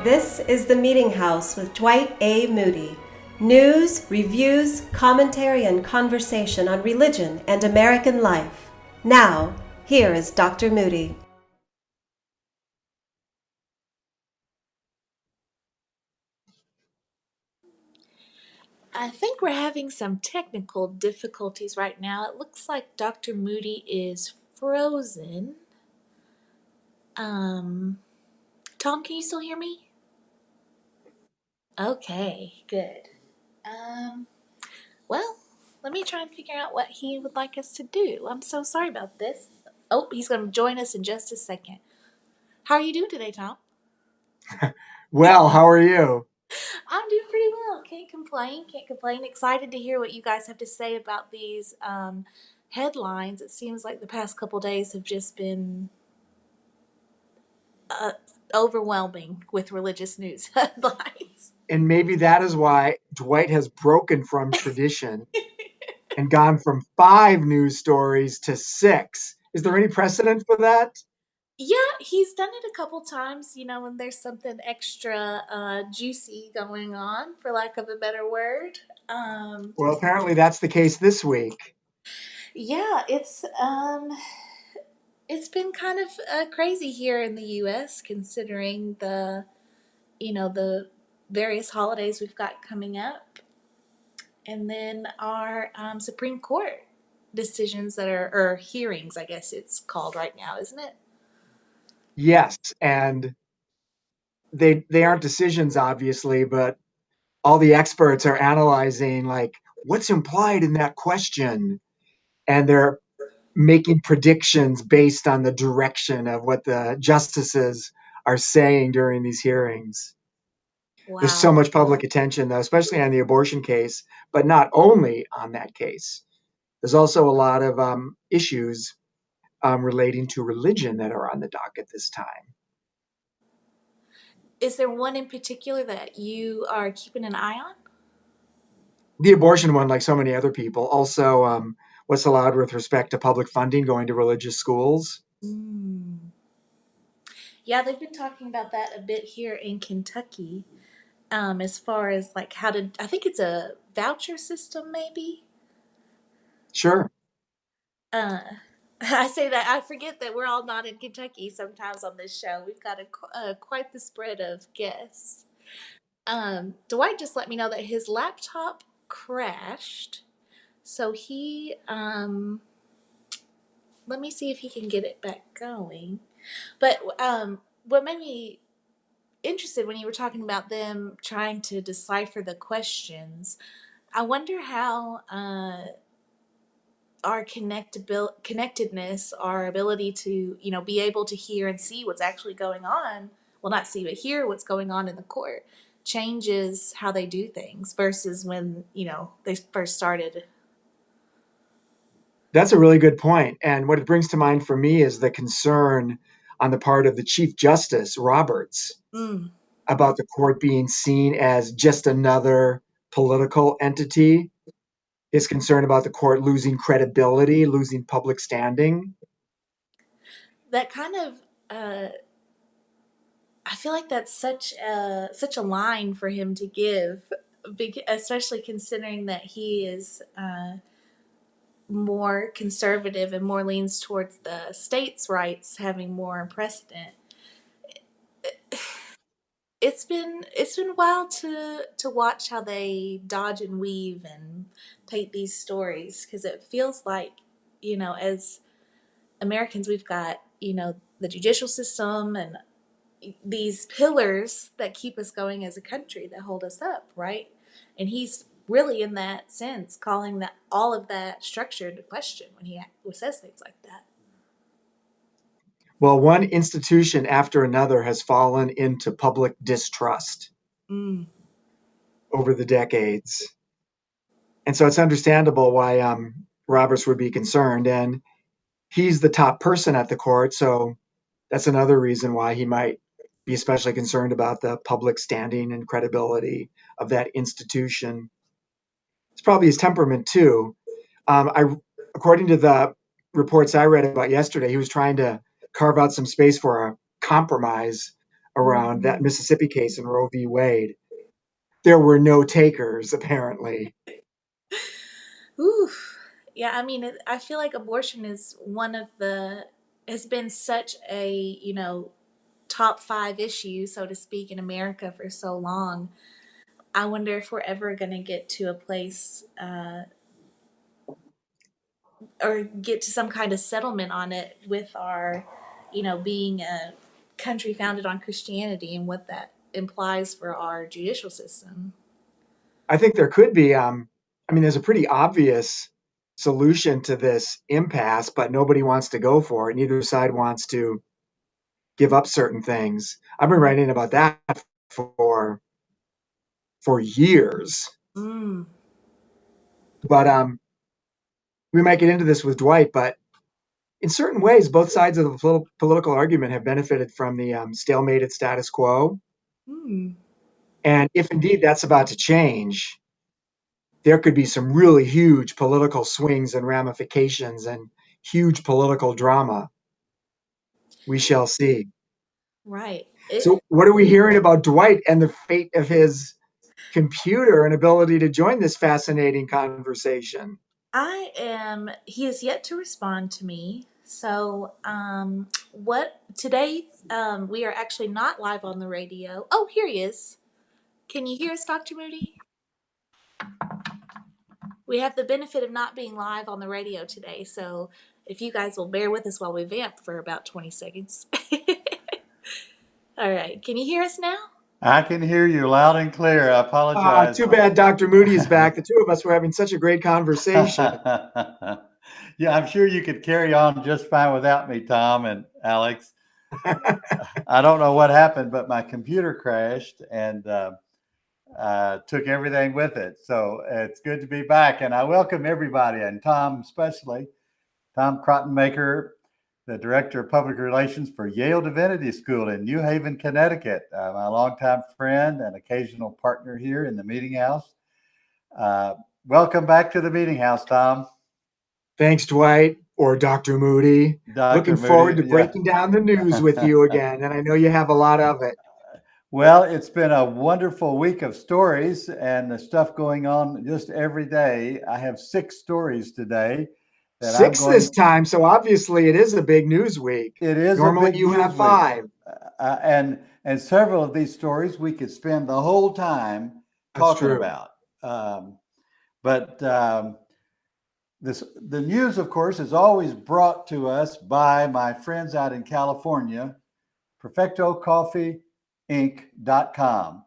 This is the Meetinghouse with Dwight A. Moody. News, reviews, commentary, and conversation on religion and American life. Now, here is Dr. Moody. I think we're having some technical difficulties right now. It looks like Dr. Moody is frozen. Tom, can you still hear me? Okay, good. Um, well, let me try and figure out what he would like us to do. I'm so sorry about this. Oh, he's going to join us in just a second. How are you doing today, Tom? Well, how are you? I'm doing pretty well. Can't complain. Can't complain. Excited to hear what you guys have to say about these headlines. It seems like the past couple days have just been uh, overwhelming with religious news headlines. And maybe that is why Dwight has broken from tradition and gone from 5 news stories to 6. Is there any precedent for that? Yeah, he's done it a couple times, when there's something extra juicy going on, for lack of a better word. Um, Well, apparently that's the case this week. yeah, it's been kind of crazy here in the U.S. considering the various holidays we've got coming up, and then our Supreme Court decisions that are, or hearings, I guess it's called right now, isn't it? Yes, and they aren't decisions obviously, but all the experts are analyzing like what's implied in that question, and they're making predictions based on the direction of what the justices are saying during these hearings. There's so Wow. much public attention, though, especially on the abortion case, but not only on that case. There's also a lot of issues relating to religion that are on the docket this time. Is there one in particular that you are keeping an eye on? The abortion one, like so many other people, also what's allowed with respect to public funding going to religious schools. Mm. Yeah, they've been talking about that a bit here in Kentucky, as far as like how to, I think it's a voucher system, maybe. Sure. Uh, I say that I forget that we're all not in Kentucky sometimes on this show. We've got quite the spread of guests. Dwight just let me know that his laptop crashed, so let me see if he can get it back going. But what made me interested when you were talking about them trying to decipher the questions, I wonder how our connectedness, our ability to, be able to hear and see what's actually going on, well, not see, but hear what's going on in the court, changes how they do things versus when, they first started. That's a really good point. And what it brings to mind for me is the concern on the part of the Chief Justice, Roberts, Mm. about the court being seen as just another political entity, his concern about the court losing credibility, losing public standing. That kind of, uh, I feel like that's such a line for him to give, especially considering that he is more conservative and more leans towards the states' rights having more precedent. It's been wild to watch how they dodge and weave and paint these stories, because it feels like, as Americans, we've got, the judicial system and these pillars that keep us going as a country, that hold us up, right? And he's really, in that sense, calling that all of that structure into question when he says things like that. Well, one institution after another has fallen into public distrust Mm. over the decades. And so it's understandable why Roberts would be concerned. And he's the top person at the court. So that's another reason why he might be especially concerned about the public standing and credibility of that institution. It's probably his temperament too. According to the reports I read about yesterday, he was trying to carve out some space for a compromise around that Mississippi case in Roe v. Wade. There were no takers, apparently. Oof. Yeah, I mean, I feel like abortion is has been such a, top five issue, so to speak, in America for so long. I wonder if we're ever going to get to a place or get to some kind of settlement on it with our, being a country founded on Christianity and what that implies for our judicial system. I think there could be, there's a pretty obvious solution to this impasse, but nobody wants to go for it. Neither side wants to give up certain things. I've been writing about that for years. Mm. But we might get into this with Dwight, but in certain ways, both sides of the political argument have benefited from the stalemated status quo. Mm. And if indeed that's about to change, there could be some really huge political swings and ramifications and huge political drama. We shall see. Right. So, what are we hearing about Dwight and the fate of his computer and ability to join this fascinating conversation? He has yet to respond to me. So, what today? We are actually not live on the radio. Oh, here he is. Can you hear us, Dr. Moody? We have the benefit of not being live on the radio today, so if you guys will bear with us while we vamp for about 20 seconds. All right. Can you hear us now? I can hear you loud and clear. I apologize. Too bad Dr. Moody is back. The two of us were having such a great conversation. Yeah, I'm sure you could carry on just fine without me, Tom and Alex. I don't know what happened, but my computer crashed and took everything with it. So it's good to be back. And I welcome everybody, and Tom especially, Tom Krattenmaker, the Director of Public Relations for Yale Divinity School in New Haven, Connecticut, my longtime friend and occasional partner here in the Meetinghouse. Welcome back to the Meetinghouse, Tom. Thanks, Dwight, or Dr. Moody. Looking forward to breaking down the news with you again, and I know you have a lot of it. Well, it's been a wonderful week of stories and the stuff going on just every day. I have 6 stories today. This time, so obviously it is a big news week. It is. Normally a big you news have 5. And several of these stories we could spend the whole time talking about. The news, of course, is always brought to us by my friends out in California, PerfectoCoffeeInc.com.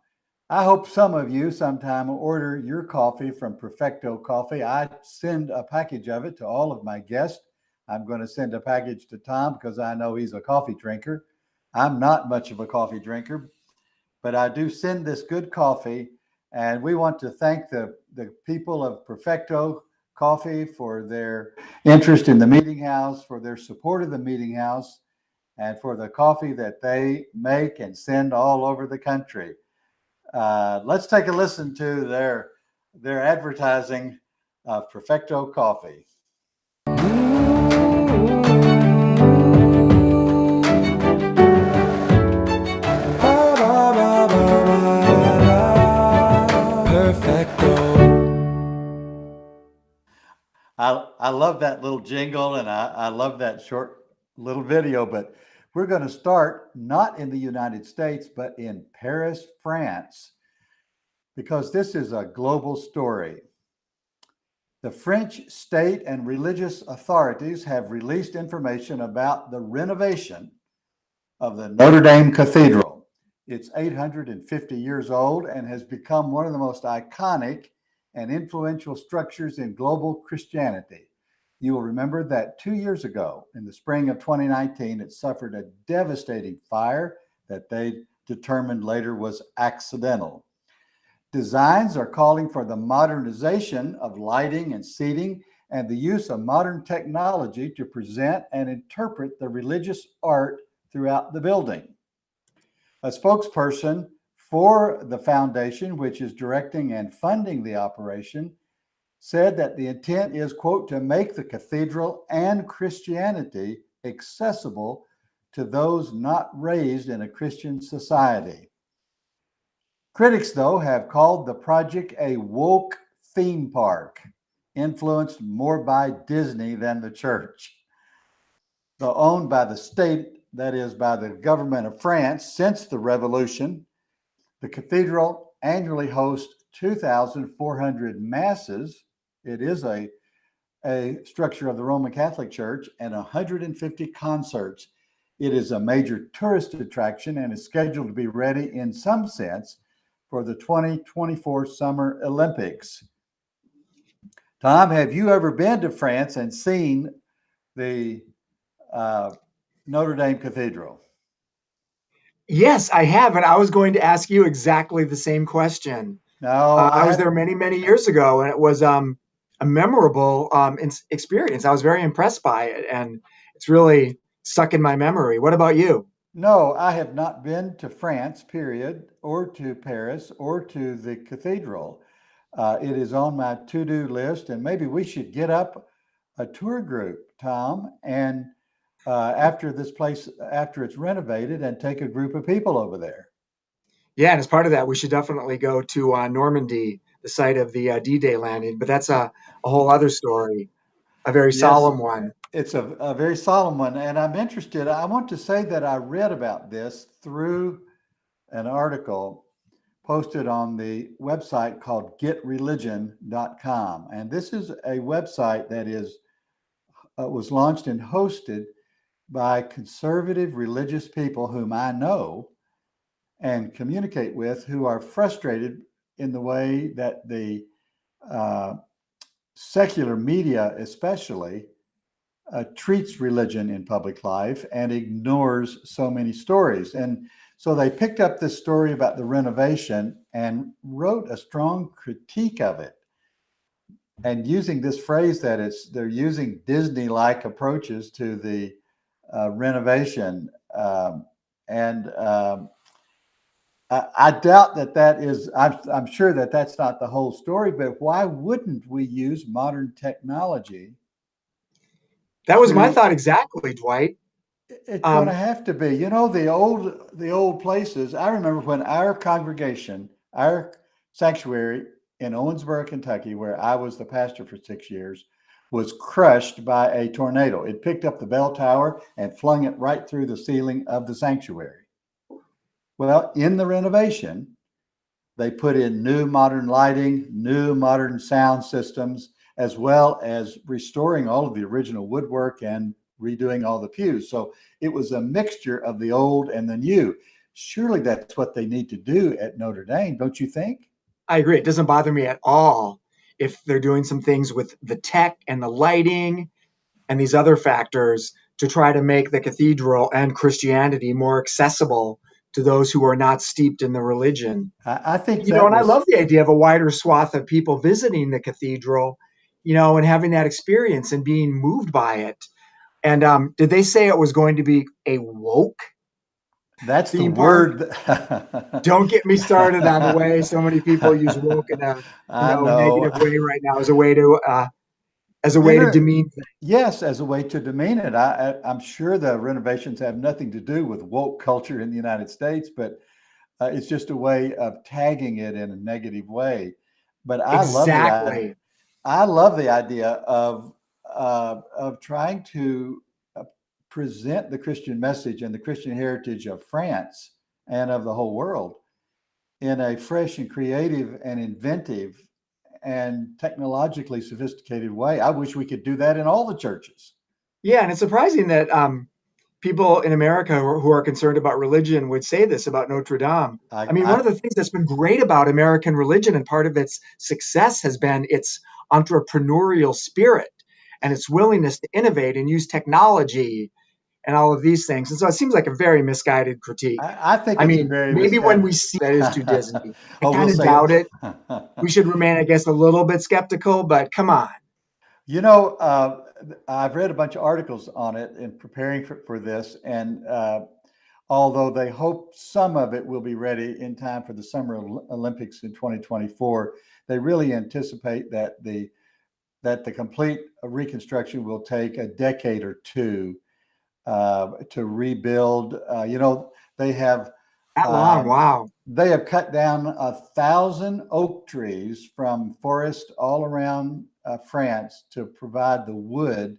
I hope some of you sometime will order your coffee from Perfecto Coffee. I send a package of it to all of my guests. I'm going to send a package to Tom because I know he's a coffee drinker. I'm not much of a coffee drinker, but I do send this good coffee. And we want to thank the people of Perfecto Coffee for their interest in the Meetinghouse, for their support of the Meetinghouse, and for the coffee that they make and send all over the country. Let's take a listen to their advertising of Perfecto Coffee. I love that little jingle, and I love that short little video, but we're going to start not in the United States, but in Paris, France, because this is a global story. The French state and religious authorities have released information about the renovation of the Notre Dame Cathedral. It's 850 years old and has become one of the most iconic and influential structures in global Christianity. You will remember that 2 years ago, in the spring of 2019, it suffered a devastating fire that they determined later was accidental. Designs are calling for the modernization of lighting and seating and the use of modern technology to present and interpret the religious art throughout the building. A spokesperson for the foundation, which is directing and funding the operation, said that the intent is, quote, to make the cathedral and Christianity accessible to those not raised in a Christian society. Critics, though, have called the project a woke theme park, influenced more by Disney than the church. Though owned by the state, that is, by the government of France since the Revolution, the cathedral annually hosts 2,400 masses. It is a structure of the Roman Catholic Church, and 150 concerts. It is a major tourist attraction and is scheduled to be ready in some sense for the 2024 Summer Olympics. Tom, have you ever been to France and seen the Notre Dame Cathedral? Yes, I have, and I was going to ask you exactly the same question. No, I was there many, many years ago, and it was a memorable experience. I was very impressed by it, and it's really stuck in my memory. What about you? No, I have not been to France, period, or to Paris, or to the cathedral. It is on my to-do list, and maybe we should get up a tour group, Tom, and after it's renovated, and take a group of people over there. Yeah, and as part of that, we should definitely go to Normandy, the site of the D-Day landing. But that's a whole other story, a very Yes, solemn one. it's a very solemn one, and I'm interested. I want to say that I read about this through an article posted on the website called getreligion.com. And this is a website that was launched and hosted by conservative religious people whom I know and communicate with, who are frustrated in the way that the secular media especially treats religion in public life and ignores so many stories. And so they picked up this story about the renovation and wrote a strong critique of it. And using this phrase that they're using Disney-like approaches to the renovation. I doubt that is, I'm sure that's not the whole story, but why wouldn't we use modern technology? That was my thought exactly, Dwight. It's going to have to be. You know, the old places. I remember when our congregation, our sanctuary in Owensboro, Kentucky, where I was the pastor for 6 years, was crushed by a tornado. It picked up the bell tower and flung it right through the ceiling of the sanctuary. Well, in the renovation, they put in new modern lighting, new modern sound systems, as well as restoring all of the original woodwork and redoing all the pews. So it was a mixture of the old and the new. Surely that's what they need to do at Notre Dame, don't you think? I agree. It doesn't bother me at all if they're doing some things with the tech and the lighting and these other factors to try to make the cathedral and Christianity more accessible to those who are not steeped in the religion. I think And I love the idea of a wider swath of people visiting the cathedral, and having that experience and being moved by it. And did they say it was going to be a woke that's the theme park? word. Don't get me started on the way so many people use woke in a I know. negative way right now as a way You to know, demean things. yes, as a way to demean it. I'm sure the renovations have nothing to do with woke culture in the United States, but it's just a way of tagging it in a negative way. But Exactly. I love the idea of trying to present the Christian message and the Christian heritage of France and of the whole world in a fresh and creative and inventive and technologically sophisticated way. I wish we could do that in all the churches. Yeah, and it's surprising that people in America who are concerned about religion would say this about Notre Dame. I mean, one of the things that's been great about American religion and part of its success has been its entrepreneurial spirit and its willingness to innovate and use technology and all of these things. And so it seems like a very misguided critique. I think I it's a mean, very maybe when misguided. we see that is too Disney, I Oh, we'll kind of say doubt it. it. We should remain, I guess, a little bit skeptical, but come on. You know, I've read a bunch of articles on it in preparing for this, and although they hope some of it will be ready in time for the Summer Olympics in 2024, they really anticipate that the complete reconstruction will take a decade or two. to rebuild. They have That long, wow. They have cut down 1,000 oak trees from forests all around France to provide the wood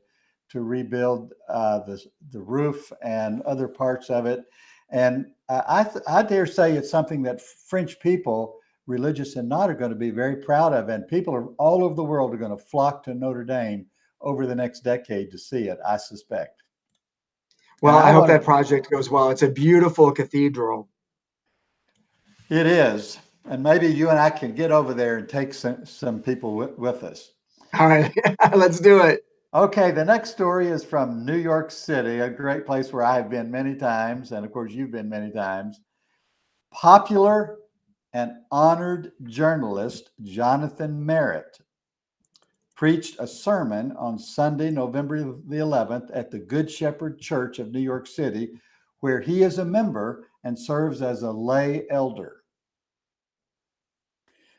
to rebuild the roof and other parts of it. And I dare say it's something that French people, religious and not, are going to be very proud of. And people all over the world are going to flock to Notre Dame over the next decade to see it, I suspect. Well, I hope that project goes well. It's a beautiful cathedral. It is. And maybe you and I can get over there and take some people with us. All right, let's do it. Okay, the next story is from New York City, a great place where I have been many times. And of course, you've been many times. Popular and honored journalist Jonathan Merritt preached a sermon on Sunday, November the 11th at the Good Shepherd Church of New York City, where he is a member and serves as a lay elder.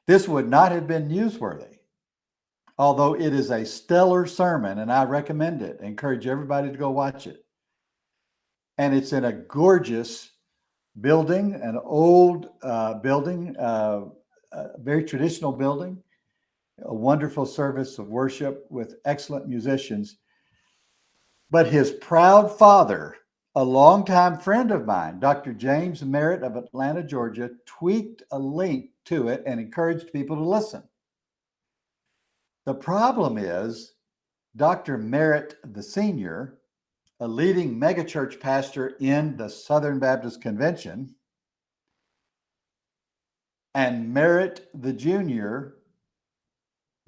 This would not have been newsworthy, although it is a stellar sermon, and I recommend it. I encourage everybody to go watch it. And it's in a gorgeous building, an old building, a very traditional building, a wonderful service of worship with excellent musicians. But his proud father, a longtime friend of mine, Dr. James Merritt of Atlanta, Georgia, tweaked a link to it and encouraged people to listen. The problem is Dr. Merritt, the senior, a leading megachurch pastor in the Southern Baptist Convention, and Merritt, the junior,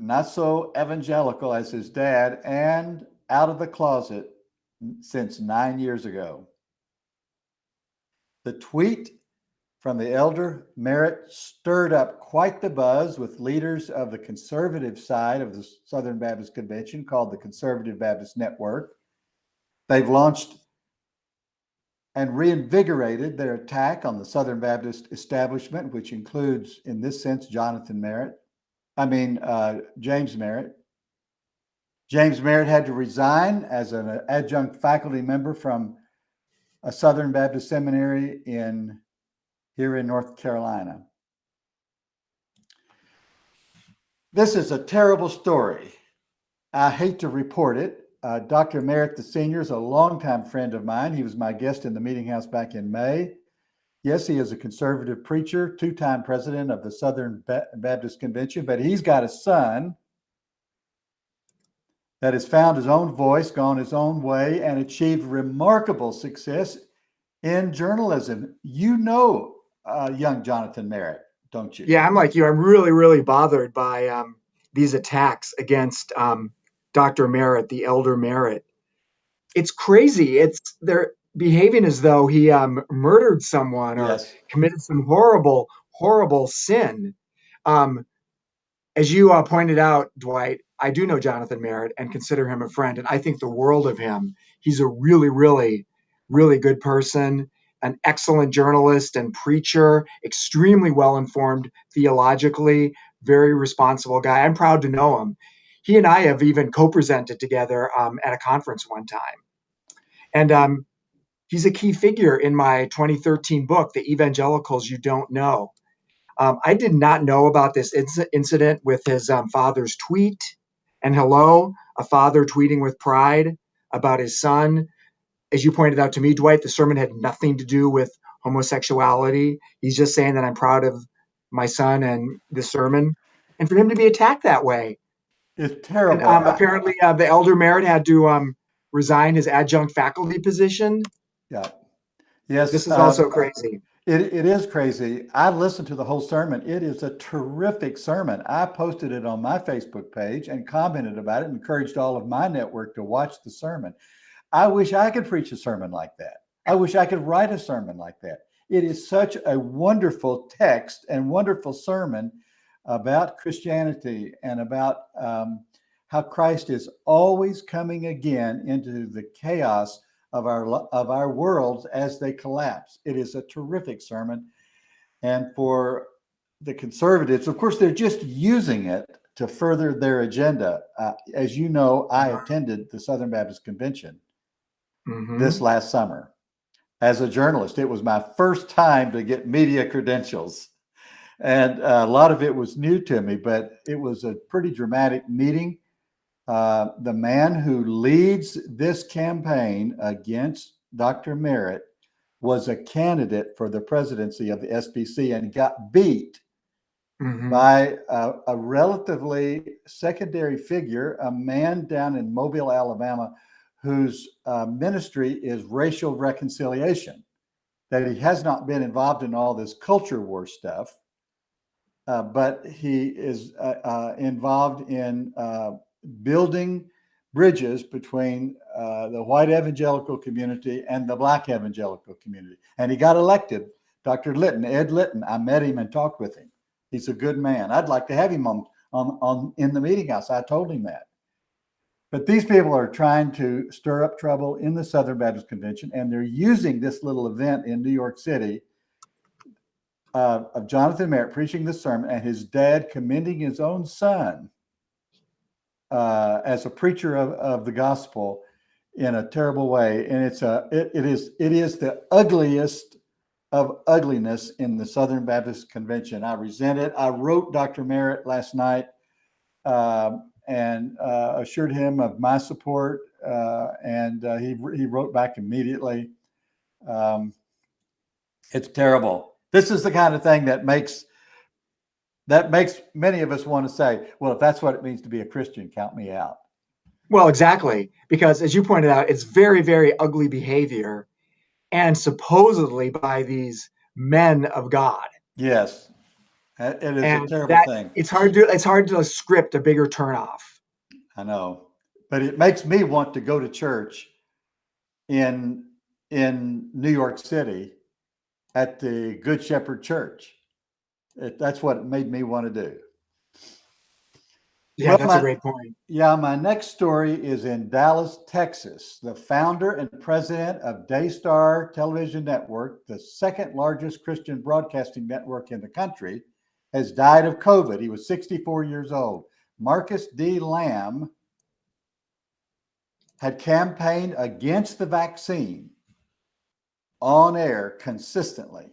not so evangelical as his dad, and out of the closet since 9 years ago. The tweet from the elder Merritt stirred up quite the buzz with leaders of the conservative side of the Southern Baptist Convention, called the Conservative Baptist Network. They've launched and reinvigorated their attack on the Southern Baptist establishment, which includes, in this sense, James Merritt. James Merritt had to resign as an adjunct faculty member from a Southern Baptist seminary here in North Carolina. This is a terrible story. I hate to report it. Dr. Merritt, the senior, is a longtime friend of mine. He was my guest in the Meetinghouse back in May. Yes, he is a conservative preacher, two-time president of the Southern Baptist Convention, but he's got a son that has found his own voice, gone his own way, and achieved remarkable success in journalism. You know young Jonathan Merritt, don't you? Yeah, I'm like you. I'm really, really bothered by these attacks against Dr. Merritt, the elder Merritt. It's crazy. They're behaving as though he murdered someone or Yes. committed some horrible, horrible sin. As you pointed out, Dwight, I do know Jonathan Merritt and consider him a friend, and I think the world of him. He's a really, really, really good person, an excellent journalist and preacher, extremely well-informed theologically, very responsible guy. I'm proud to know him. He and I have even co-presented together at a conference one time. And he's a key figure in my 2013 book, The Evangelicals You Don't Know. I did not know about this incident with his father's tweet. And hello, a father tweeting with pride about his son. As you pointed out to me, Dwight, the sermon had nothing to do with homosexuality. He's just saying that I'm proud of my son and the sermon. And for him to be attacked that way. It's terrible. And, apparently, the elder Merritt had to resign his adjunct faculty position. Yeah. Yes. This is also crazy. It is crazy. I listened to the whole sermon. It is a terrific sermon. I posted it on my Facebook page and commented about it and encouraged all of my network to watch the sermon. I wish I could preach a sermon like that. I wish I could write a sermon like that. It is such a wonderful text and wonderful sermon about Christianity and about how Christ is always coming again into the chaos of our worlds as they collapse. It is a terrific sermon. And for the conservatives, of course, they're just using it to further their agenda. As you know, I attended the Southern Baptist Convention. this last summer. As a journalist, it was my first time to get media credentials. And a lot of it was new to me, but it was a pretty dramatic meeting. The man who leads this campaign against Dr. Merritt was a candidate for the presidency of the SBC and got beat by a relatively secondary figure, a man down in Mobile, Alabama, whose ministry is racial reconciliation, that he has not been involved in all this culture war stuff, but he is involved in building bridges between the white evangelical community and the black evangelical community. And he got elected. Dr. Litton, Ed Litton, I met him and talked with him. He's a good man. I'd like to have him on in the Meetinghouse. I told him that. But these people are trying to stir up trouble in the Southern Baptist Convention, and they're using this little event in New York City of Jonathan Merritt preaching the sermon and his dad commending his own son as a preacher of the gospel in a terrible way. And it is the ugliest of ugliness in the Southern Baptist Convention. I resent it. I wrote Dr. Merritt last night and assured him of my support, and he wrote back immediately. It's terrible. This is the kind of thing that makes many of us want to say, well, if that's what it means to be a Christian, count me out. Well, exactly. Because as you pointed out, it's very, very ugly behavior, and supposedly by these men of God. Yes, it is and a terrible thing. It's hard to script a bigger turnoff. I know, but it makes me want to go to church in New York City at the Good Shepherd Church. That's what it made me want to do. Yeah, that's a great point. Yeah, my next story is in Dallas, Texas. The founder and president of Daystar Television Network, the second largest Christian broadcasting network in the country, has died of COVID. He was 64 years old. Marcus D. Lamb had campaigned against the vaccine on air consistently.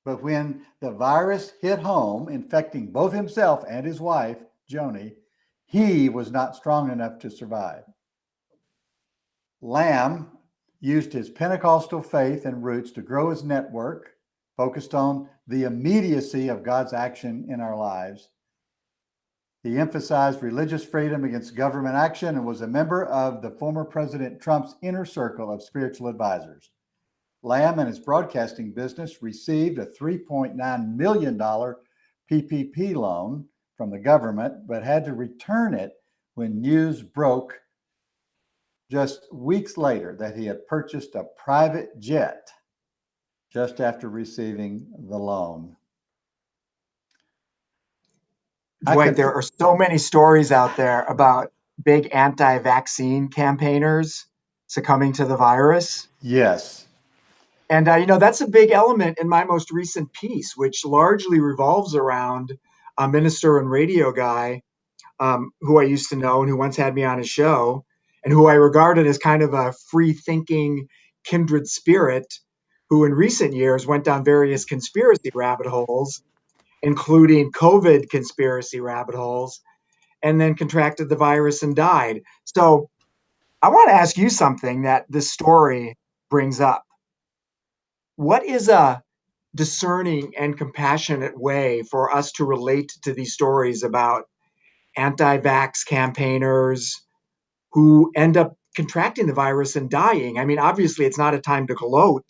But when the virus hit home, infecting both himself and his wife, Joni, he was not strong enough to survive. Lamb used his Pentecostal faith and roots to grow his network, focused on the immediacy of God's action in our lives. He emphasized religious freedom against government action and was a member of the former President Trump's inner circle of spiritual advisors. Lamb and his broadcasting business received a $3.9 million PPP loan from the government, but had to return it when news broke just weeks later that he had purchased a private jet just after receiving the loan. Dwight, there are so many stories out there about big anti-vaccine campaigners succumbing to the virus. Yes. And, that's a big element in my most recent piece, which largely revolves around a minister and radio guy who I used to know and who once had me on his show, and who I regarded as kind of a free-thinking, kindred spirit, who in recent years went down various conspiracy rabbit holes, including COVID conspiracy rabbit holes, and then contracted the virus and died. So I want to ask you something that this story brings up. What is a discerning and compassionate way for us to relate to these stories about anti-vax campaigners who end up contracting the virus and dying? I mean, obviously, it's not a time to gloat,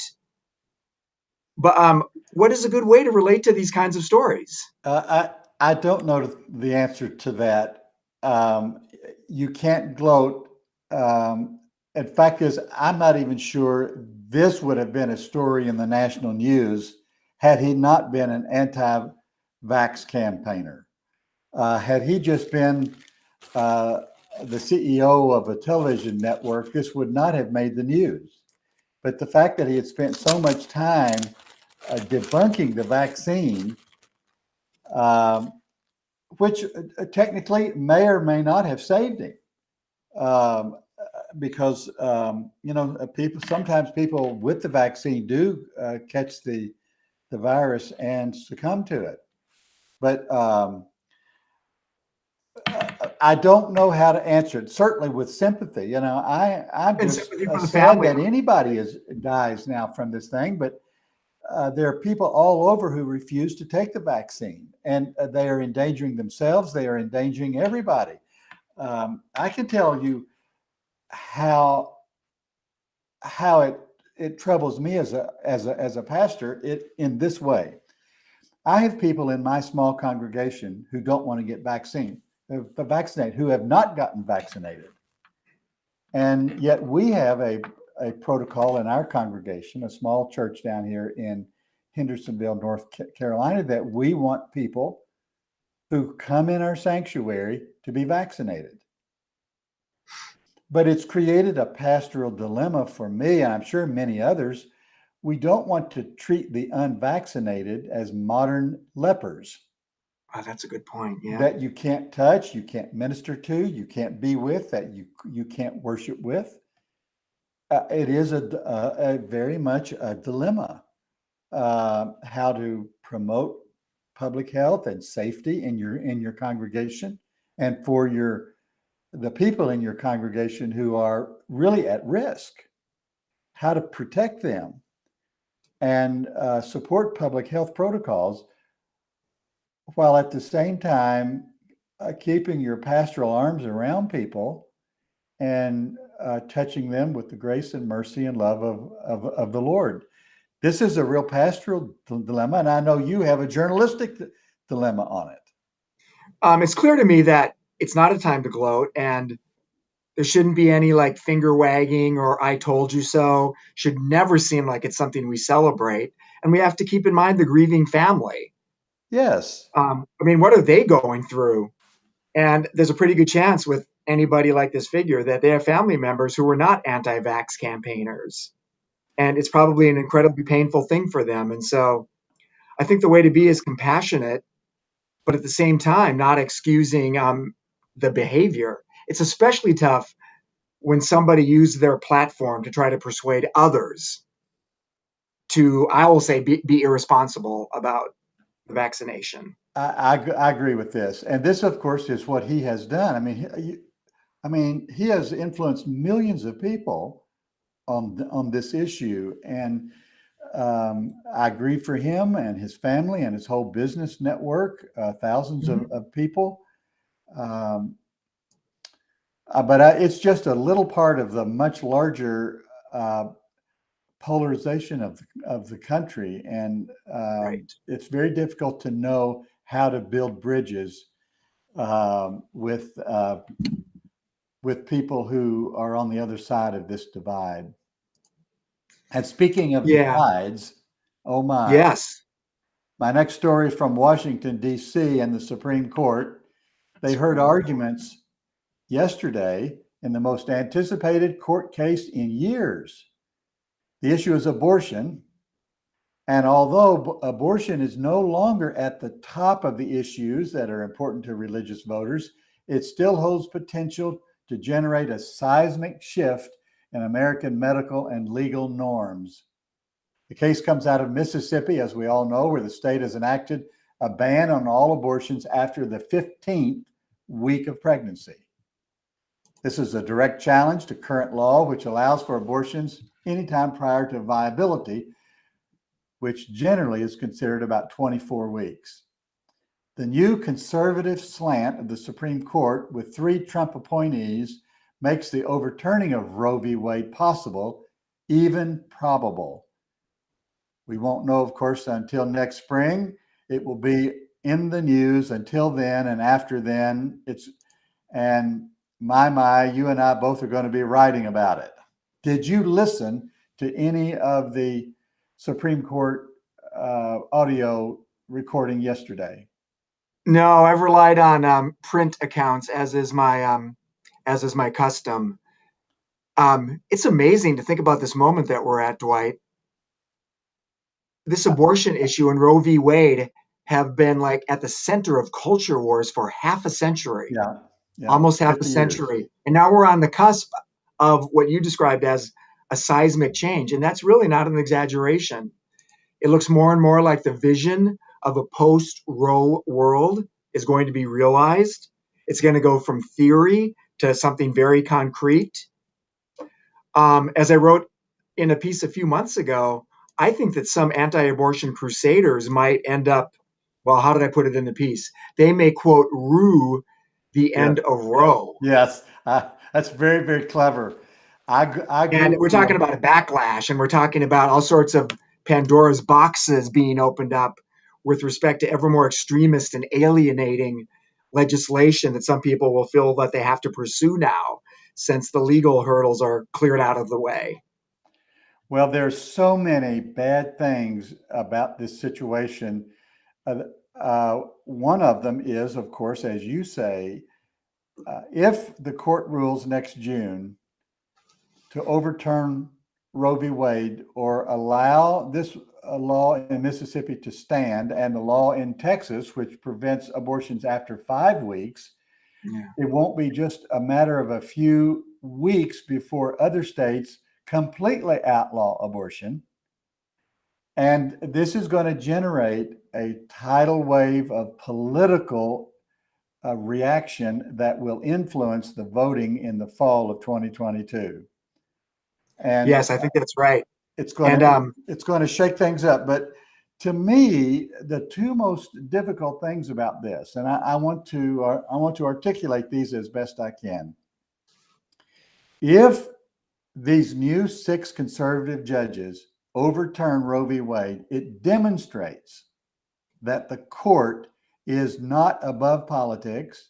but what is a good way to relate to these kinds of stories? I don't know the answer to that. You can't gloat. In fact, I'm not even sure this would have been a story in the national news had he not been an anti-vax campaigner. Had he just been the CEO of a television network, this would not have made the news. But the fact that he had spent so much time debunking the vaccine, which technically may or may not have saved him. because sometimes people with the vaccine do catch the virus and succumb to it. But I don't know how to answer it. Certainly with sympathy, I'm And just sympathy for the sad family. that anybody dies now from this thing. But there are people all over who refuse to take the vaccine, and they are endangering themselves. They are endangering everybody. I can tell you how it troubles me as a pastor in this way. I have people in my small congregation who don't want to get vaccinated, who have not gotten vaccinated. And yet we have a protocol in our congregation, a small church down here in Hendersonville, North Carolina, that we want people who come in our sanctuary to be vaccinated. But it's created a pastoral dilemma for me, and I'm sure many others. We don't want to treat the unvaccinated as modern lepers. Oh, that's a good point. Yeah. That you can't touch, you can't minister to, you can't be with, that you can't worship with. It is a very much a dilemma. How to promote public health and safety in your congregation, and for the people in your congregation who are really at risk, how to protect them and support public health protocols, while at the same time keeping your pastoral arms around people and touching them with the grace and mercy and love of the Lord. This is a real pastoral dilemma, and I know you have a journalistic dilemma on it. It's clear to me that it's not a time to gloat, and there shouldn't be any like finger wagging or I told you so. Should never seem like it's something we celebrate. And we have to keep in mind the grieving family. Yes. What are they going through? And there's a pretty good chance with anybody like this figure that they have family members who were not anti-vax campaigners. And it's probably an incredibly painful thing for them. And so I think the way to be is compassionate, but at the same time, not excusing the behavior. It's especially tough when somebody uses their platform to try to persuade others to, I will say, be irresponsible about the vaccination. I agree with this. And this, of course, is what he has done. He has influenced millions of people on this issue. And I agree for him and his family and his whole business network, thousands of people. But it's just a little part of the much larger polarization of the country. And Right. it's very difficult to know how to build bridges with people who are on the other side of this divide. And speaking of divides, oh my. Yes. My next story from Washington, D.C. and the Supreme Court. They heard arguments yesterday in the most anticipated court case in years. The issue is abortion. And although abortion is no longer at the top of the issues that are important to religious voters, it still holds potential to generate a seismic shift in American medical and legal norms. The case comes out of Mississippi, as we all know, where the state has enacted a ban on all abortions after the 15th week of pregnancy. This is a direct challenge to current law, which allows for abortions anytime prior to viability, which generally is considered about 24 weeks. The new conservative slant of the Supreme Court, with 3 Trump appointees, makes the overturning of Roe v. Wade possible, even probable. We won't know, of course, until next spring. It will be in the news until then, and after then, you and I both are going to be writing about it. Did you listen to any of the Supreme Court audio recording yesterday? No, I've relied on print accounts, as is my custom. It's amazing to think about this moment that we're at, Dwight. This abortion issue and Roe v. Wade have been like at the center of culture wars for half a century. Yeah. Almost half a century. Years. And now we're on the cusp of what you described as a seismic change. And that's really not an exaggeration. It looks more and more like the vision of a post-Roe world is going to be realized. It's going to go from theory to something very concrete. As I wrote in a piece a few months ago, I think that some anti-abortion crusaders might end up, well, how did I put it in the piece? They may, quote, rue the end of Roe. Yes, that's very, very clever. I agree And with we're talking you. about a backlash, and we're talking about all sorts of Pandora's boxes being opened up with respect to ever more extremist and alienating legislation that some people will feel that they have to pursue now, since the legal hurdles are cleared out of the way. Well, there's so many bad things about this situation. One of them is, of course, as you say, if the court rules next June to overturn Roe v. Wade or allow this law in Mississippi to stand and the law in Texas, which prevents abortions after 5 weeks, it won't be just a matter of a few weeks before other states completely outlaw abortion. And this is going to generate a tidal wave of political reaction that will influence the voting in the fall of 2022. And Yes, I think that's right. it's going to shake things up. But to me, the two most difficult things about this, and I want to articulate these as best I can. If these new 6 conservative judges overturn Roe v. Wade, it demonstrates that the court is not above politics,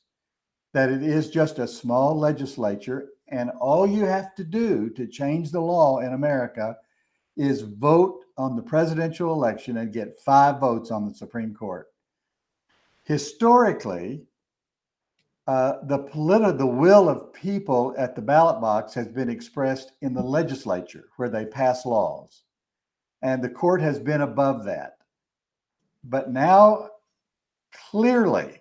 that it is just a small legislature, and all you have to do to change the law in America is vote on the presidential election and get 5 votes on the Supreme Court. Historically, the will of people at the ballot box has been expressed in the legislature where they pass laws, and the court has been above that. But now, clearly,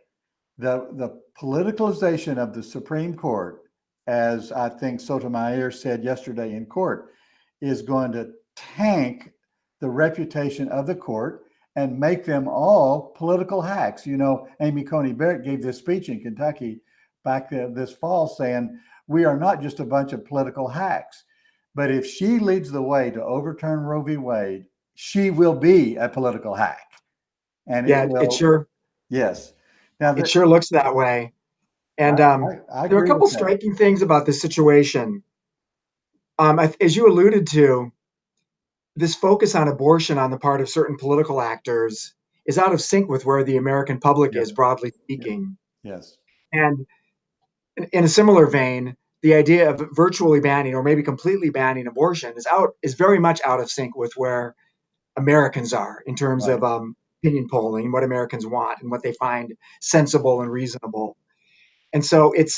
the politicalization of the Supreme Court, as I think Sotomayor said yesterday in court, is going to tank the reputation of the court and make them all political hacks. You know, Amy Coney Barrett gave this speech in Kentucky back this fall saying, we are not just a bunch of political hacks. But if she leads the way to overturn Roe v. Wade, she will be a political hack. And Yeah, it sure, yes. Now it sure looks that way. And I there are a agree couple with that. striking things about this situation. As you alluded to, this focus on abortion on the part of certain political actors is out of sync with where the American public Yes. is, broadly speaking. Yes. And in a similar vein, the idea of virtually banning or maybe completely banning abortion is very much out of sync with where Americans are in terms Right. of opinion polling and what Americans want and what they find sensible and reasonable. And so it's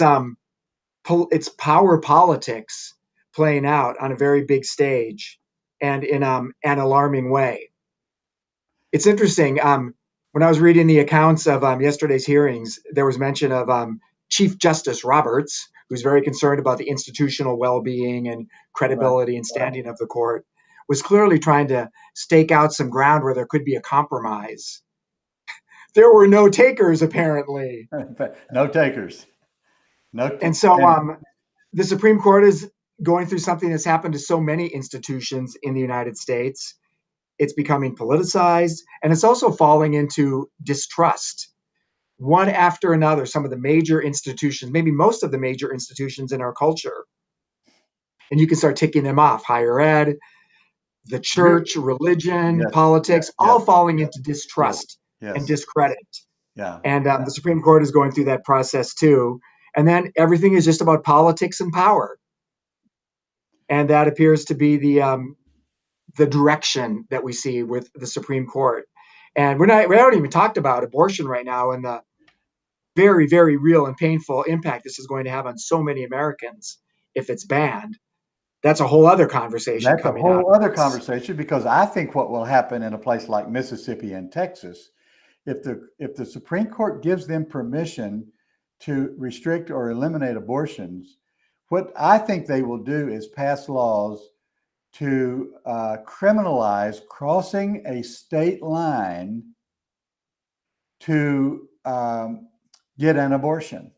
power politics playing out on a very big stage and in an alarming way. It's interesting. When I was reading the accounts of yesterday's hearings, there was mention of Chief Justice Roberts, who's very concerned about the institutional well-being and credibility and standing of the court, was clearly trying to stake out some ground where there could be a compromise. There were no takers, apparently. No takers. And so the Supreme Court is going through something that's happened to so many institutions in the United States. It's becoming politicized, and it's also falling into distrust. One after another, some of the major institutions, maybe most of the major institutions in our culture, and you can start ticking them off: higher ed, the church, religion, Yes. politics, all falling into distrust and Yes. discredit. Yeah. And the Supreme Court is going through that process too. And then everything is just about politics and power. And that appears to be the direction that we see with the Supreme Court. And we haven't even talked about abortion right now and the very, very real and painful impact this is going to have on so many Americans if it's banned. That's a whole other conversation That's a coming out. whole other conversation, because I think what will happen in a place like Mississippi and Texas, if the Supreme Court gives them permission to restrict or eliminate abortions, what I think they will do is pass laws to criminalize crossing a state line to get an abortion.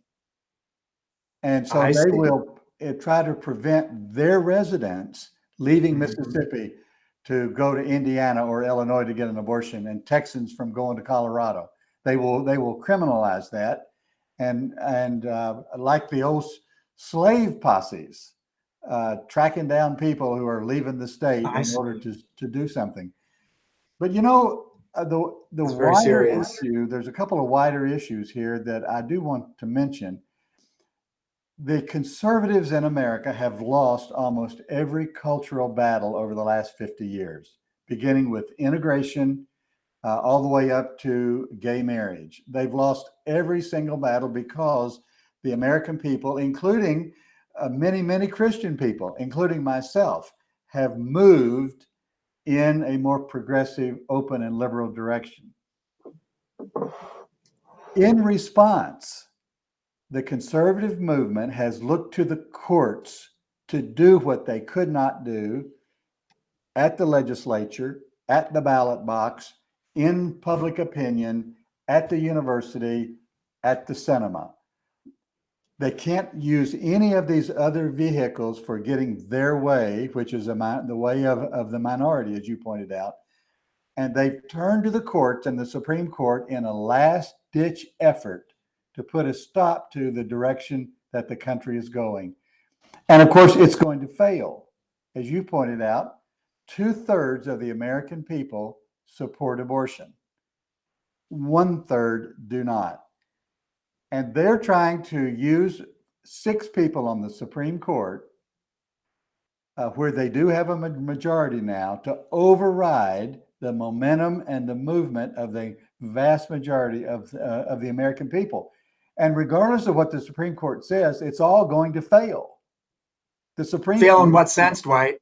And so I they see. will try to prevent their residents leaving Mhm. Mississippi to go to Indiana or Illinois to get an abortion, and Texans from going to Colorado. They will criminalize that, and like the old slave posses, tracking down people who are leaving the state I in order see. to do something. But the It's very wider serious. issue, there's a couple of wider issues here that I do want to mention. The conservatives in America have lost almost every cultural battle over the last 50 years, beginning with integration all the way up to gay marriage. They've lost every single battle because the American people, including many, many Christian people, including myself, have moved in a more progressive, open, and liberal direction. In response, the conservative movement has looked to the courts to do what they could not do at the legislature, at the ballot box, in public opinion, at the university, at the cinema. They can't use any of these other vehicles for getting their way, which is the way of the minority, as you pointed out. And they've turned to the courts and the Supreme Court in a last-ditch effort to put a stop to the direction that the country is going. And of course, it's going to fail. As you pointed out, 2/3 of the American people support abortion. 1/3 do not. And they're trying to use 6 people on the Supreme Court, where they do have a majority now, to override the momentum and the movement of the vast majority of the American people. And regardless of what the Supreme Court says, it's all going to fail. The Supreme Fail Court, in what sense, Dwight?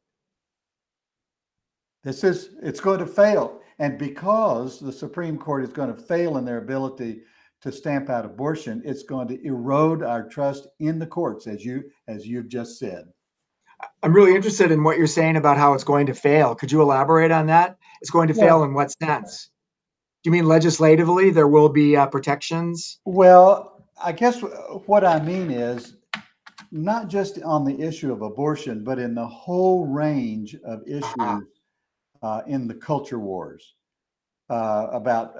it's going to fail. And because the Supreme Court is going to fail in their ability to stamp out abortion, it's going to erode our trust in the courts, as you've just said. I'm really interested in what you're saying about how it's going to fail. Could you elaborate on that? It's going to fail in what sense? Do you mean legislatively there will be protections? Well, I guess what I mean is not just on the issue of abortion, but in the whole range of issues in the culture wars about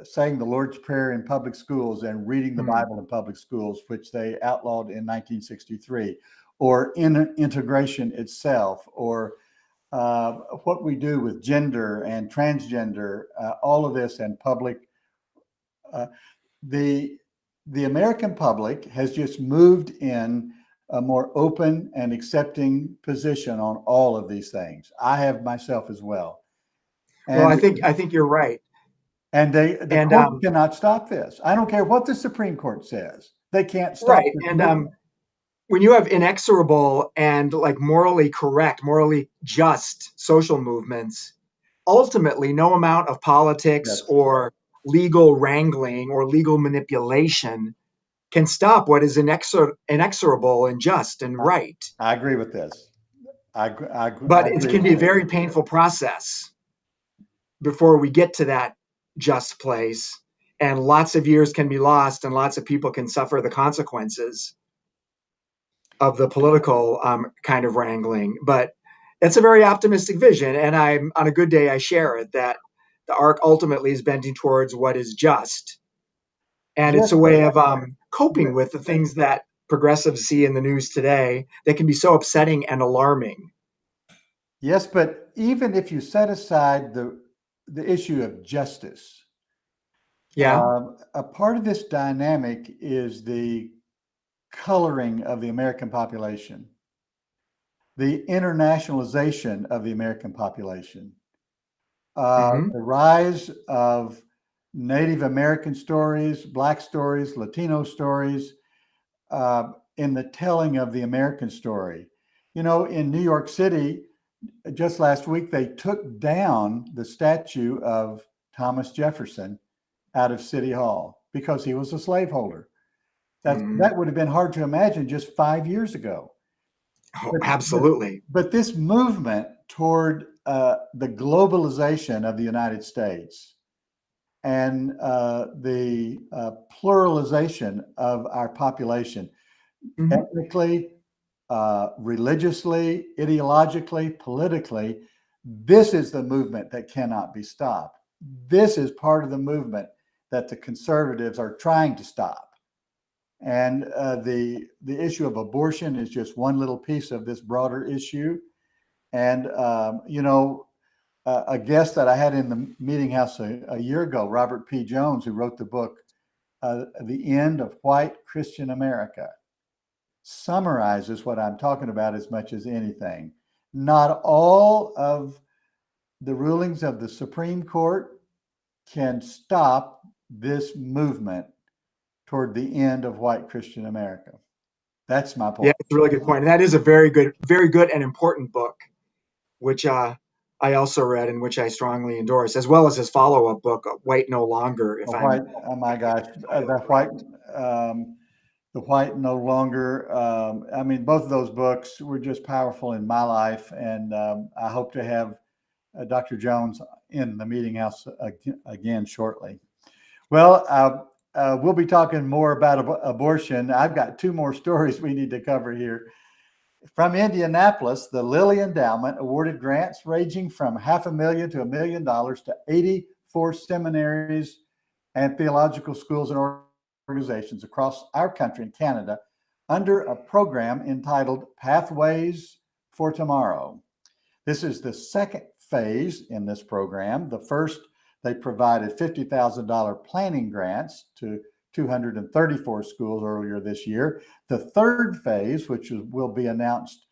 saying the Lord's Prayer in public schools and reading the Bible in public schools, which they outlawed in 1963, or integration itself, or what we do with gender and transgender, all of this, and public. The American public has just moved in a more open and accepting position on all of these things. I have myself as well. Well, And I think you're right. and the And court cannot stop this. I don't care what the Supreme Court says. They can't stop right. this And movement. when you have inexorable and like morally correct, morally just social movements, ultimately no amount of politics Yes, or legal wrangling or legal manipulation can stop what is inexorable and just and right. I agree with this. I But it agree can with be a this. very painful process before we get to that just place. And lots of years can be lost, and lots of people can suffer the consequences of the political kind of wrangling. But it's a very optimistic vision. And I'm on a good day, I share it that the arc ultimately is bending towards what is just. And Yes, it's a but way of coping with the things that progressives see in the news today that can be so upsetting and alarming. yes, but even if you set aside the issue of justice, Yeah. a part of this dynamic is the coloring of the American population, the internationalization of the American population, Hmm. the rise of Native American stories, Black stories, Latino stories, in the telling of the American story. You know, in New York City, just last week, they took down the statue of Thomas Jefferson out of City Hall because he was a slaveholder. That would have been hard to imagine just 5 years ago. Oh, absolutely. But this movement toward the globalization of the United States and the pluralization of our population, ethnically, religiously, ideologically, politically, this is the movement that cannot be stopped. This is part of the movement that the conservatives are trying to stop. And the issue of abortion is just one little piece of this broader issue. And, a guest that I had in the Meetinghouse a year ago, Robert P. Jones, who wrote the book, The End of White Christian America, summarizes what I'm talking about as much as anything. Not all of the rulings of the Supreme Court can stop this movement toward the end of white Christian America. That's my point. Yeah, it's a really good point. And that is a very good and important book, which I also read and which I strongly endorse, as well as his follow-up book, White No Longer. Oh my gosh, the White No Longer. I mean, both of those books were just powerful in my life, and I hope to have Dr. Jones in the Meetinghouse again shortly. Well, we'll be talking more about abortion. I've got two more stories we need to cover here. From Indianapolis, the Lilly Endowment awarded grants ranging from $500,000 to $1 million to 84 seminaries and theological schools and organizations across our country and Canada under a program entitled Pathways for Tomorrow. This is the second phase in this program. The first, they provided $50,000 planning grants to 234 schools earlier this year. The third phase, which will be announced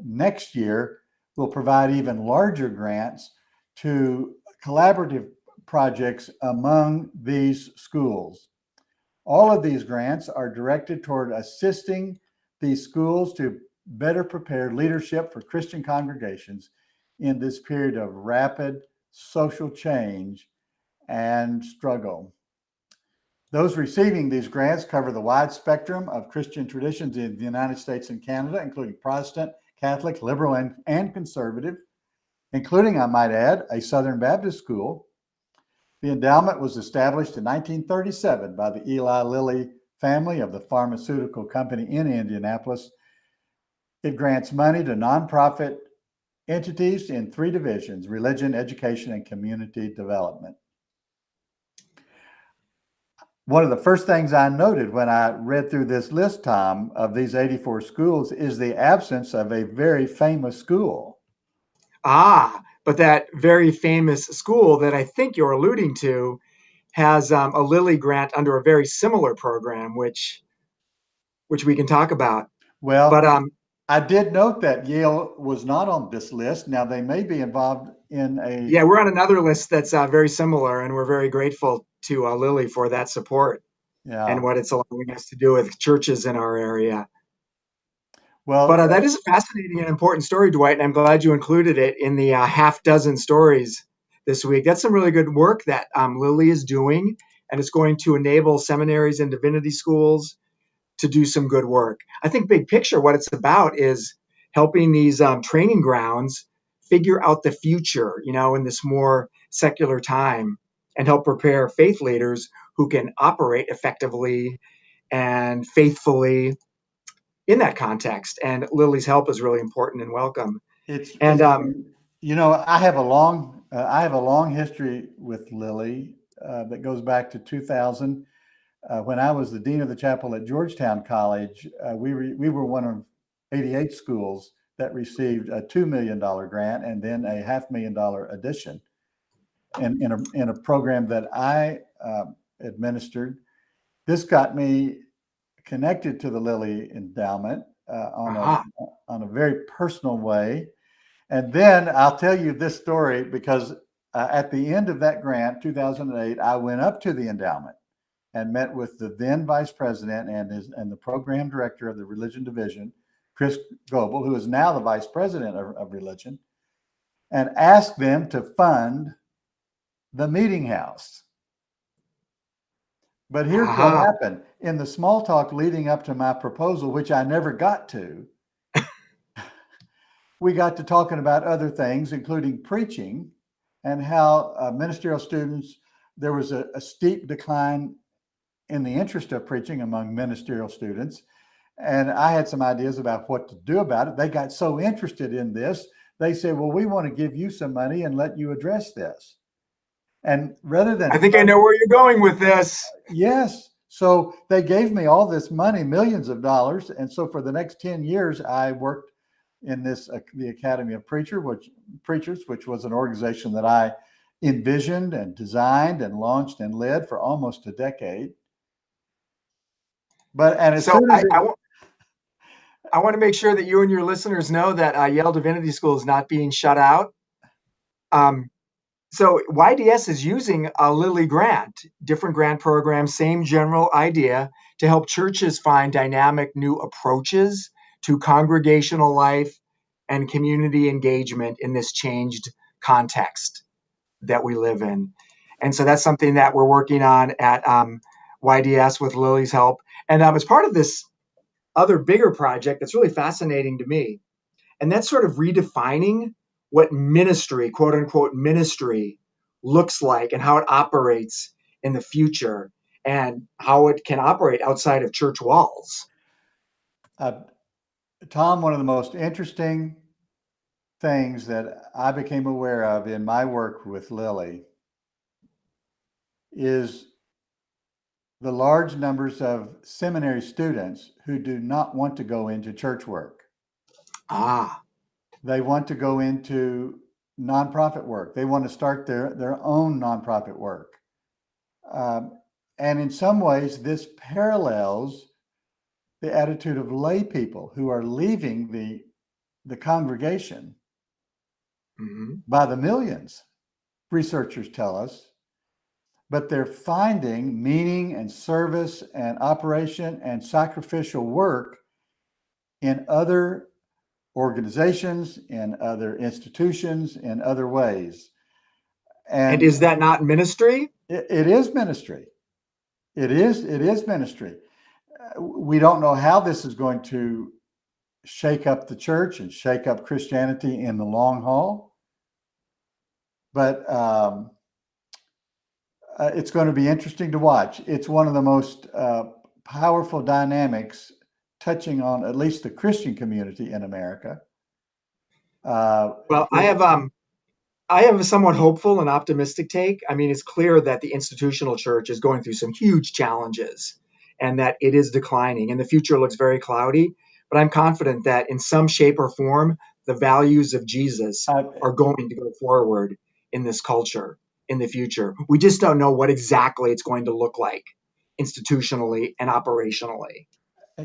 next year, will provide even larger grants to collaborative projects among these schools. All of these grants are directed toward assisting these schools to better prepare leadership for Christian congregations in this period of rapid social change and struggle. Those receiving these grants cover the wide spectrum of Christian traditions in the United States and Canada, including Protestant, Catholic, liberal, and conservative, including, I might add, a Southern Baptist school. The endowment was established in 1937 by the Eli Lilly family of the pharmaceutical company in Indianapolis. It grants money to nonprofit entities in three divisions: religion, education, and community development. One of the first things I noted when I read through this list, Tom, of these 84 schools is the absence of a very famous school. But that very famous school that I think you're alluding to has a Lilly grant under a very similar program, which we can talk about. Well, but I did note that Yale was not on this list. Now they may be involved in a... Yeah, we're on another list that's very similar, and we're very grateful to Lilly for that support and what it's allowing us to do with churches in our area. Well, but that is a fascinating and important story, Dwight, and I'm glad you included it in the half dozen stories this week. That's some really good work that Lilly is doing, and it's going to enable seminaries and divinity schools to do some good work. I think big picture, what it's about is helping these training grounds figure out the future, in this more secular time, and help prepare faith leaders who can operate effectively and faithfully in that context. And Lily's help is really important and welcome. I have a long history with Lilly that goes back to 2000. When I was the dean of the chapel at Georgetown College, we were one of 88 schools that received a $2 million grant and then a $500,000 addition in a program that I administered. This got me connected to the Lilly Endowment on a very personal way. And then I'll tell you this story because at the end of that grant, 2008, I went up to the endowment and met with the then vice president and the program director of the religion division, Chris Goebel, who is now the vice president of religion, and asked them to fund the Meetinghouse. But here's what happened. In the small talk leading up to my proposal, which I never got to, we got to talking about other things, including preaching and how ministerial students, there was a steep decline in the interest of preaching among ministerial students. And I had some ideas about what to do about it. They got so interested in this, they said, well, we want to give you some money and let you address this. And rather than I think I know where you're going with this. Yes. So they gave me all this money, millions of dollars. And so for the next 10 years, I worked in this, the Academy of Preachers, which was an organization that I envisioned and designed and launched and led for almost a decade. And as So soon as I want to make sure that you and your listeners know that Yale Divinity School is not being shut out. So YDS is using a Lilly grant, different grant programs, same general idea to help churches find dynamic new approaches to congregational life and community engagement in this changed context that we live in. And so that's something that we're working on at YDS with Lily's help. And as part of this other bigger project that's really fascinating to me, and that's sort of redefining what ministry, quote unquote, ministry looks like and how it operates in the future and how it can operate outside of church walls. Tom, one of the most interesting things that I became aware of in my work with Lily is the large numbers of seminary students who do not want to go into church work. They want to go into nonprofit work. They want to start their own nonprofit work. And in some ways, this parallels the attitude of lay people who are leaving the congregation by the millions, researchers tell us, but they're finding meaning and service and operation and sacrificial work in other organizations, in other institutions, in other ways. And is that not ministry? It is ministry. It is ministry. We don't know how this is going to shake up the church and shake up Christianity in the long haul, but it's going to be interesting to watch. It's one of the most powerful dynamics touching on at least the Christian community in America. Well, I have a somewhat hopeful and optimistic take. I mean, it's clear that the institutional church is going through some huge challenges and that it is declining and the future looks very cloudy. But I'm confident that in some shape or form, the values of Jesus are going to go forward in this culture in the future. We just don't know what exactly it's going to look like institutionally and operationally.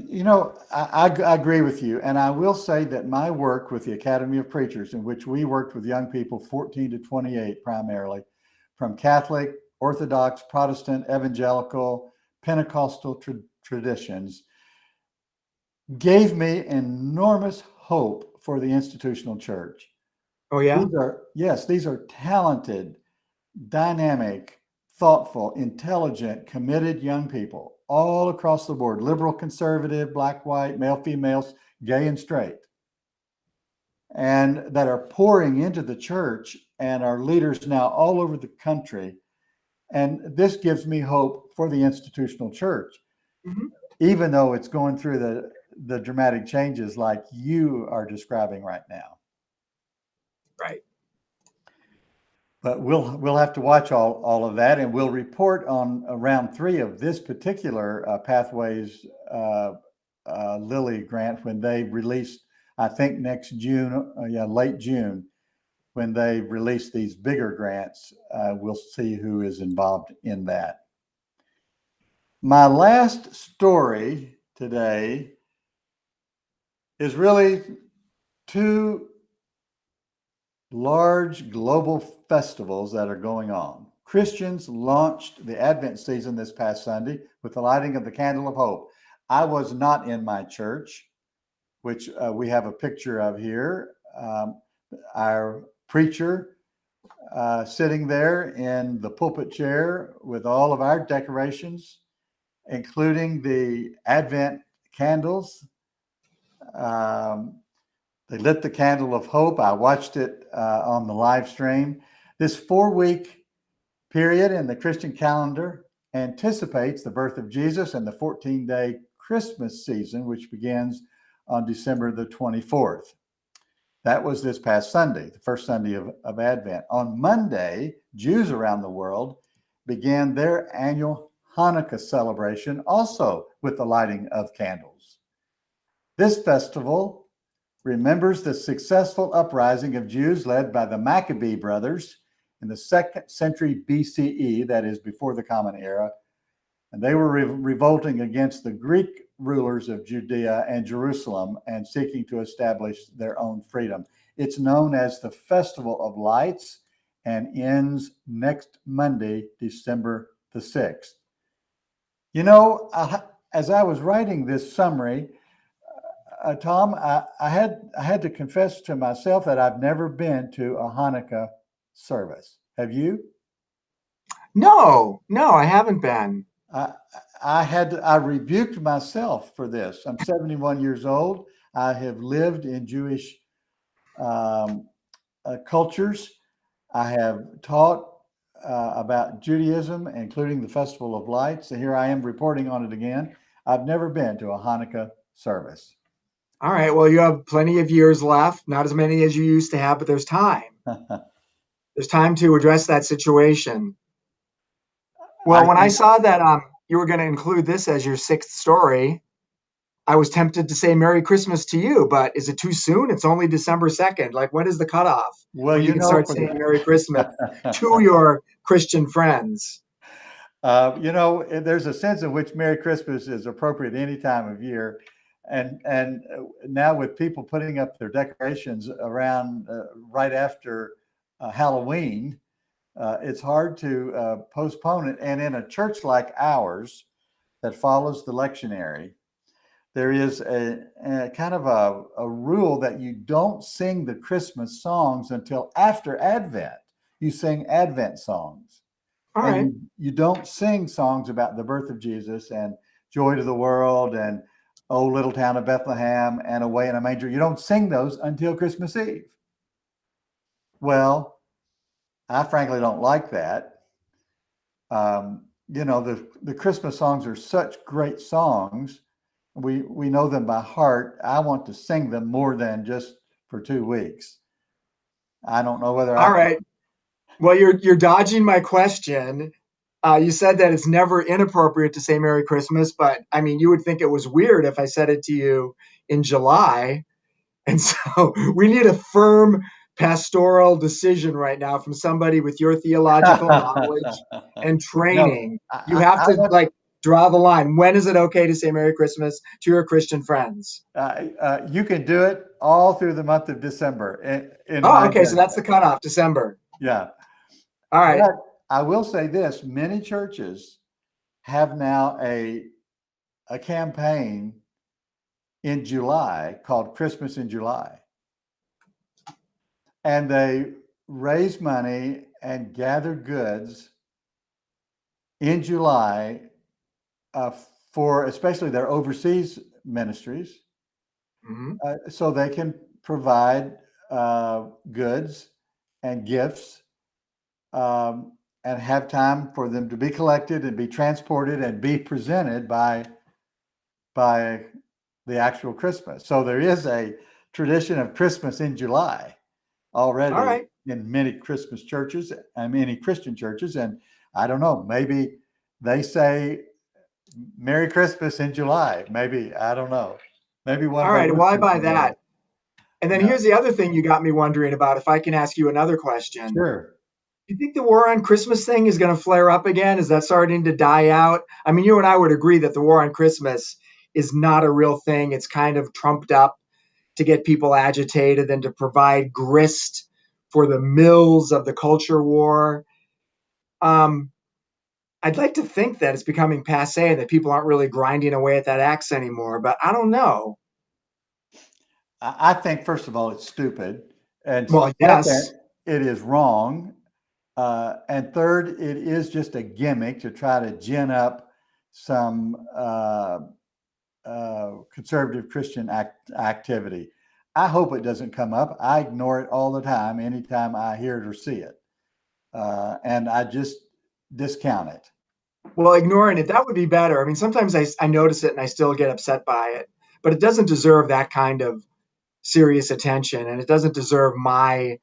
You know, I agree with you. And I will say that my work with the Academy of Preachers, in which we worked with young people 14 to 28 primarily, from Catholic, Orthodox, Protestant, Evangelical, Pentecostal traditions, gave me enormous hope for the institutional church. Oh, yeah? These are talented, dynamic, thoughtful, intelligent, committed young people all across the board, liberal, conservative, black, white, male, females, gay and straight, and that are pouring into the church and are leaders now all over the country. And this gives me hope for the institutional church, even though it's going through the dramatic changes like you are describing right now. Right. But we'll have to watch all of that, and we'll report on round 3 of this particular Pathways Lilly grant when they release, I think next June, late June, when they release these bigger grants. We'll see who is involved in that. My last story today is really 2 large global festivals that are going on. Christians launched the Advent season this past Sunday with the lighting of the Candle of Hope. I was not in my church, which we have a picture of here. Our preacher sitting there in the pulpit chair with all of our decorations. including the Advent candles. They lit the candle of hope. I watched it on the live stream. This 4-week period in the Christian calendar anticipates the birth of Jesus and the 14-day Christmas season, which begins on December the 24th. That was this past Sunday, the first Sunday of Advent. On Monday, Jews around the world began their annual Hanukkah celebration, also with the lighting of candles. This festival remembers the successful uprising of Jews led by the Maccabee brothers in the 2nd century BCE, that is before the Common Era. And they were revolting against the Greek rulers of Judea and Jerusalem and seeking to establish their own freedom. It's known as the Festival of Lights and ends next Monday, December the 6th. You know, as I was writing this summary, Tom, I had to confess to myself that I've never been to a Hanukkah service. Have you? No, I haven't been. I rebuked myself for this. I'm 71 years old. I have lived in Jewish cultures. I have taught about Judaism, including the Festival of Lights. So here I am reporting on it again. I've never been to a Hanukkah service. All right. Well, you have plenty of years left, not as many as you used to have, but there's time. There's time to address that situation. Well, when I saw that you were going to include this as your 6th story, I was tempted to say Merry Christmas to you, but is it too soon? It's only December 2nd. Like, when is the cutoff? Well, when you can start saying Merry Christmas to your Christian friends. There's a sense in which Merry Christmas is appropriate any time of year. And now with people putting up their decorations around right after Halloween, it's hard to postpone it. And in a church like ours that follows the lectionary, there is a kind of a rule that you don't sing the Christmas songs until after Advent. You sing Advent songs. All right. And you don't sing songs about the birth of Jesus and joy to the world and oh, little town of Bethlehem and away in a manger. You don't sing those until Christmas Eve. Well, I frankly don't like that. The Christmas songs are such great songs. We know them by heart. I want to sing them more than just for 2 weeks. I don't know whether All right. Well, you're dodging my question. You said that it's never inappropriate to say Merry Christmas, but I mean, you would think it was weird if I said it to you in July. And so we need a firm pastoral decision right now from somebody with your theological knowledge and training. You have to draw the line. When is it okay to say Merry Christmas to your Christian friends? You can do it all through the month of December. Okay. So that's the cutoff, December. Yeah. All right. But I will say this, many churches have now a campaign in July called Christmas in July. And they raise money and gather goods in July for especially their overseas ministries. Mm-hmm. So they can provide goods and gifts and have time for them to be collected and be transported and be presented by the actual Christmas. So there is a tradition of Christmas in July already in many Christmas churches and many Christian churches. And I don't know, maybe they say Merry Christmas in July. Maybe, I don't know. Maybe one. All right. Why buy that? And then here's the other thing you got me wondering about, if I can ask you another question. Sure. Do you think the war on Christmas thing is going to flare up again? Is that starting to die out? I mean, you and I would agree that the war on Christmas is not a real thing. It's kind of trumped up to get people agitated and to provide grist for the mills of the culture war. I'd like to think that it's becoming passé and that people aren't really grinding away at that axe anymore, but I don't know. I think, first of all, it's stupid. And yes, it is wrong. And third, it is just a gimmick to try to gin up some conservative Christian activity. I hope it doesn't come up. I ignore it all the time, anytime I hear it or see it. And I just discount it. Well, ignoring it, that would be better. I mean, sometimes I notice it and I still get upset by it, but it doesn't deserve that kind of serious attention, and it doesn't deserve my,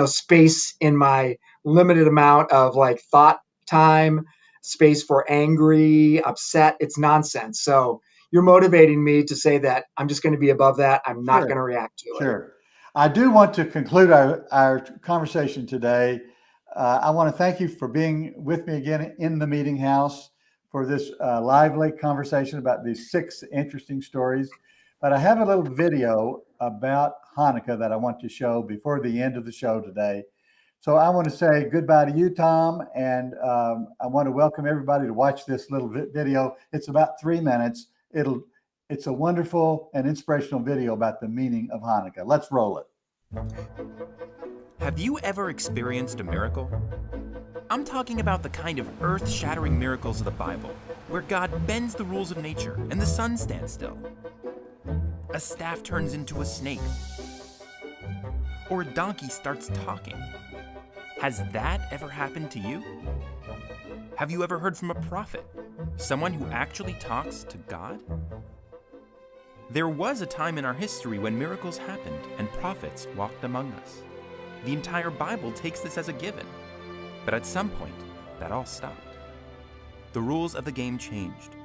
space in my limited amount of like thought time, space for angry, upset. It's nonsense. So you're motivating me to say that I'm just going to be above that. I'm not going to react to it. Sure. I do want to conclude our conversation today. I want to thank you for being with me again in the Meeting House for this lively conversation about these 6 interesting stories. But I have a little video about Hanukkah that I want to show before the end of the show today. So I want to say goodbye to you, Tom, and I want to welcome everybody to watch this little video. It's about 3 minutes. It's a wonderful and inspirational video about the meaning of Hanukkah. Let's roll it. Have you ever experienced a miracle? I'm talking about the kind of earth-shattering miracles of the Bible, where God bends the rules of nature and the sun stands still. A staff turns into a snake, or a donkey starts talking. Has that ever happened to you? Have you ever heard from a prophet, someone who actually talks to God? There was a time in our history when miracles happened and prophets walked among us. The entire Bible takes this as a given. But at some point, that all stopped. The rules of the game changed.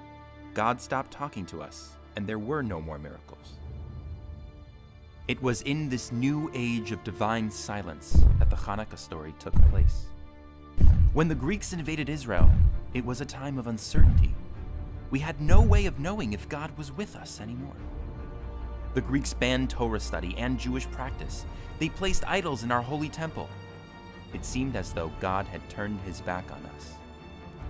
God stopped talking to us, and there were no more miracles. It was in this new age of divine silence that the Hanukkah story took place. When the Greeks invaded Israel, it was a time of uncertainty. We had no way of knowing if God was with us anymore. The Greeks banned Torah study and Jewish practice. They placed idols in our holy temple. It seemed as though God had turned his back on us.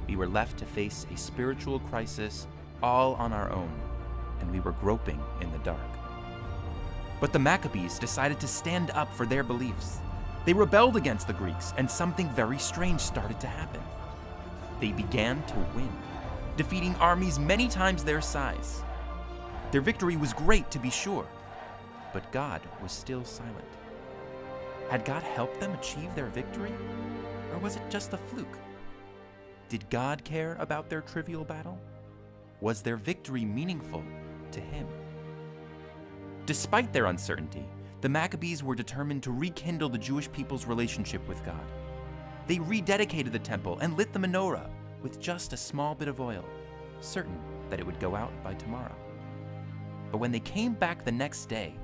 We were left to face a spiritual crisis all on our own, and we were groping in the dark. But the Maccabees decided to stand up for their beliefs. They rebelled against the Greeks, and something very strange started to happen. They began to win, defeating armies many times their size. Their victory was great, to be sure, but God was still silent. Had God helped them achieve their victory, or was it just a fluke? Did God care about their trivial battle? Was their victory meaningful to him? Despite their uncertainty, the Maccabees were determined to rekindle the Jewish people's relationship with God. They rededicated the temple and lit the menorah with just a small bit of oil, certain that it would go out by tomorrow. But when they came back the next day,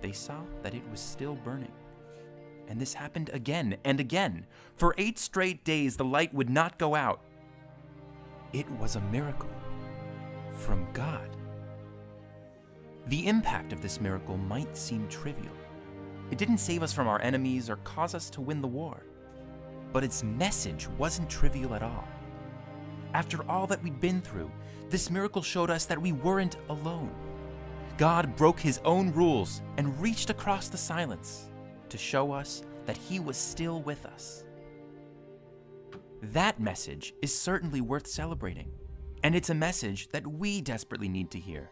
they saw that it was still burning. And this happened again and again. For 8 straight days, the light would not go out. It was a miracle from God. The impact of this miracle might seem trivial. It didn't save us from our enemies or cause us to win the war. But its message wasn't trivial at all. After all that we'd been through, this miracle showed us that we weren't alone. God broke his own rules and reached across the silence to show us that he was still with us. That message is certainly worth celebrating, and it's a message that we desperately need to hear.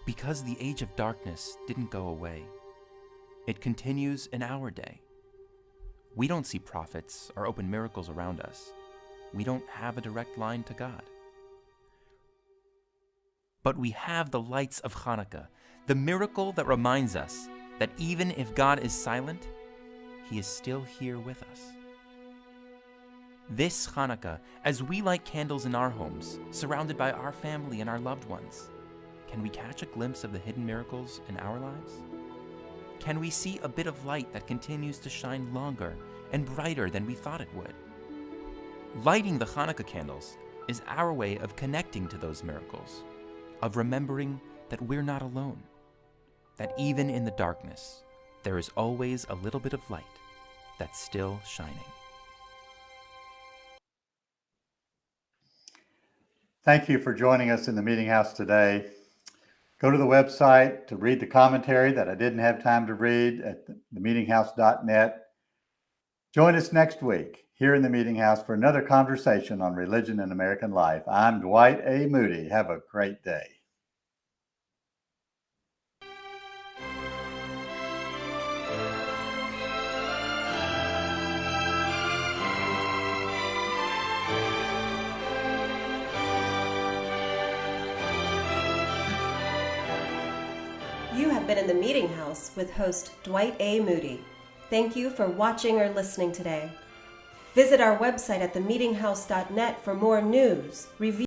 Because the age of darkness didn't go away, it continues in our day. We don't see prophets or open miracles around us. We don't have a direct line to God. But we have the lights of Hanukkah, the miracle that reminds us that even if God is silent, he is still here with us. This Hanukkah, as we light candles in our homes, surrounded by our family and our loved ones, can we catch a glimpse of the hidden miracles in our lives? Can we see a bit of light that continues to shine longer and brighter than we thought it would? Lighting the Hanukkah candles is our way of connecting to those miracles, of remembering that we're not alone, that even in the darkness, there is always a little bit of light that's still shining. Thank you for joining us in the Meeting House today. Go to the website to read the commentary that I didn't have time to read at themeetinghouse.net. Join us next week here in the Meeting House for another conversation on religion and American life. I'm Dwight A. Moody. Have a great day. You have been in the Meeting House with host Dwight A. Moody. Thank you for watching or listening today. Visit our website at themeetinghouse.net for more news, reviews,